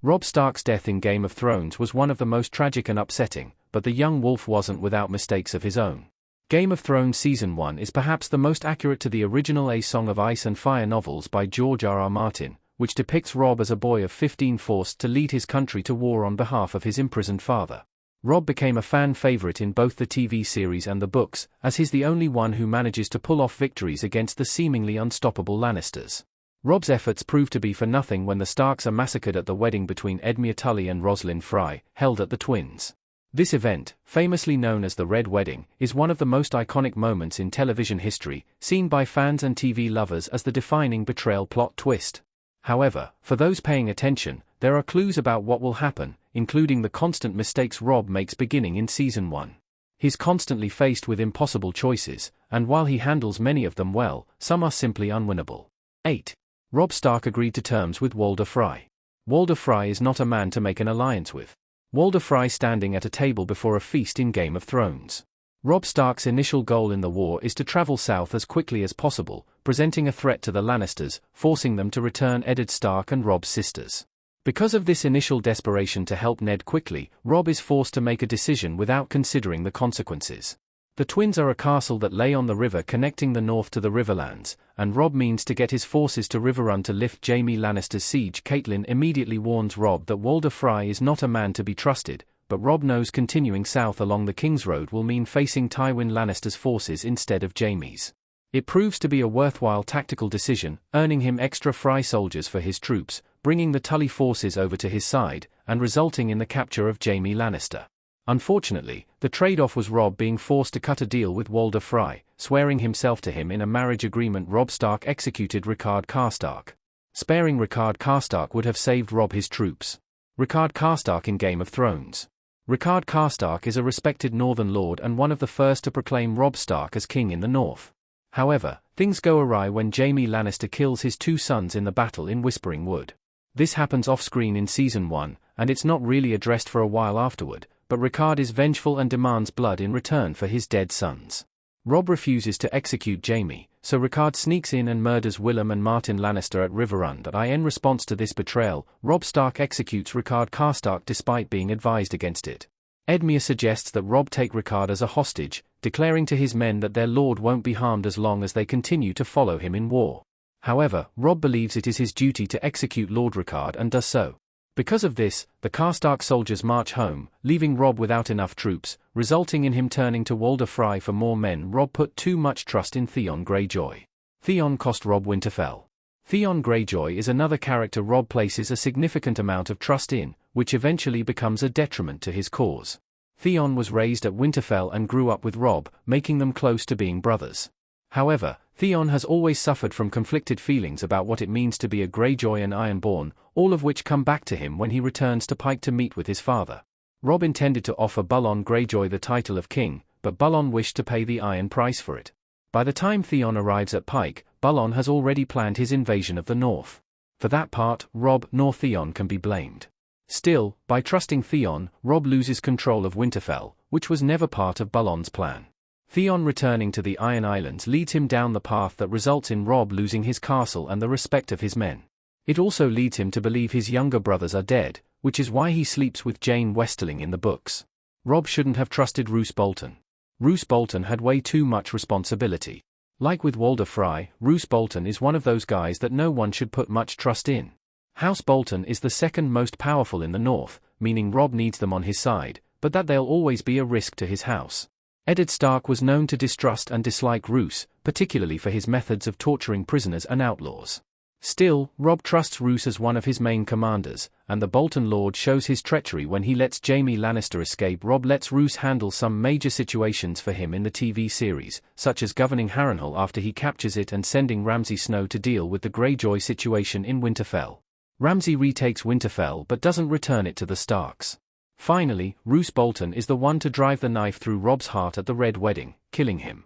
Robb Stark's death in Game of Thrones was one of the most tragic and upsetting, but the young wolf wasn't without mistakes of his own. Game of Thrones Season 1 is perhaps the most accurate to the original A Song of Ice and Fire novels by George R. R. Martin, which depicts Robb as a boy of 15 forced to lead his country to war on behalf of his imprisoned father. Robb became a fan favorite in both the TV series and the books, as he's the only one who manages to pull off victories against the seemingly unstoppable Lannisters. Robb's efforts prove to be for nothing when the Starks are massacred at the wedding between Edmure Tully and Rosalind Frye, held at the Twins. This event, famously known as the Red Wedding, is one of the most iconic moments in television history, seen by fans and TV lovers as the defining betrayal plot twist. However, for those paying attention, there are clues about what will happen, including the constant mistakes Robb makes beginning in Season 1. He's constantly faced with impossible choices, and while he handles many of them well, some are simply unwinnable. 8. Robb Stark agreed to terms with Walder Frye. Walder Frye is not a man to make an alliance with. Walder Frye standing at a table before a feast in Game of Thrones. Robb Stark's initial goal in the war is to travel south as quickly as possible, presenting a threat to the Lannisters, forcing them to return Eddard Stark and Robb's sisters. Because of this initial desperation to help Ned quickly, Robb is forced to make a decision without considering the consequences. The Twins are a castle that lay on the river connecting the north to the Riverlands, and Robb means to get his forces to Riverrun to lift Jaime Lannister's siege. Catelyn immediately warns Robb that Walder Frye is not a man to be trusted, but Robb knows continuing south along the King's Road will mean facing Tywin Lannister's forces instead of Jaime's. It proves to be a worthwhile tactical decision, earning him extra Frye soldiers for his troops, bringing the Tully forces over to his side, and resulting in the capture of Jaime Lannister. Unfortunately, the trade-off was Robb being forced to cut a deal with Walder Frye, swearing himself to him in a marriage agreement. Robb Stark executed Rickard Karstark. Sparing Rickard Karstark would have saved Robb his troops. Rickard Karstark in Game of Thrones. Rickard Karstark is a respected northern lord and one of the first to proclaim Robb Stark as king in the north. However, things go awry when Jaime Lannister kills his two sons in the battle in Whispering Wood. This happens off-screen in Season 1, and it's not really addressed for a while afterward, but Rickard is vengeful and demands blood in return for his dead sons. Robb refuses to execute Jaime, so Rickard sneaks in and murders Willem and Martin Lannister at Riverrun. In response to this betrayal, Robb Stark executes Rickard Karstark despite being advised against it. Edmure suggests that Robb take Rickard as a hostage, declaring to his men that their lord won't be harmed as long as they continue to follow him in war. However, Robb believes it is his duty to execute Lord Rickard and does so. Because of this, the Karstark soldiers march home, leaving Robb without enough troops, resulting in him turning to Walder Frye for more men. Robb put too much trust in Theon Greyjoy. Theon cost Robb Winterfell. Theon Greyjoy is another character Robb places a significant amount of trust in, which eventually becomes a detriment to his cause. Theon was raised at Winterfell and grew up with Robb, making them close to being brothers. However, Theon has always suffered from conflicted feelings about what it means to be a Greyjoy and Ironborn, all of which come back to him when he returns to Pike to meet with his father. Robb intended to offer Bullon Greyjoy the title of king, but Bullon wished to pay the iron price for it. By the time Theon arrives at Pike, Bullon has already planned his invasion of the north. For that part, Robb nor Theon can be blamed. Still, by trusting Theon, Robb loses control of Winterfell, which was never part of Bullon's plan. Theon returning to the Iron Islands leads him down the path that results in Robb losing his castle and the respect of his men. It also leads him to believe his younger brothers are dead, which is why he sleeps with Jane Westerling in the books. Robb shouldn't have trusted Roose Bolton. Roose Bolton had way too much responsibility. Like with Walder Frye, Roose Bolton is one of those guys that no one should put much trust in. House Bolton is the second most powerful in the north, meaning Robb needs them on his side, but that they'll always be a risk to his house. Eddard Stark was known to distrust and dislike Roose, particularly for his methods of torturing prisoners and outlaws. Still, Robb trusts Roose as one of his main commanders, and the Bolton Lord shows his treachery when he lets Jaime Lannister escape. Robb lets Roose handle some major situations for him in the TV series, such as governing Harrenhal after he captures it and sending Ramsay Snow to deal with the Greyjoy situation in Winterfell. Ramsay retakes Winterfell but doesn't return it to the Starks. Finally, Roose Bolton is the one to drive the knife through Robb's heart at the Red Wedding, killing him.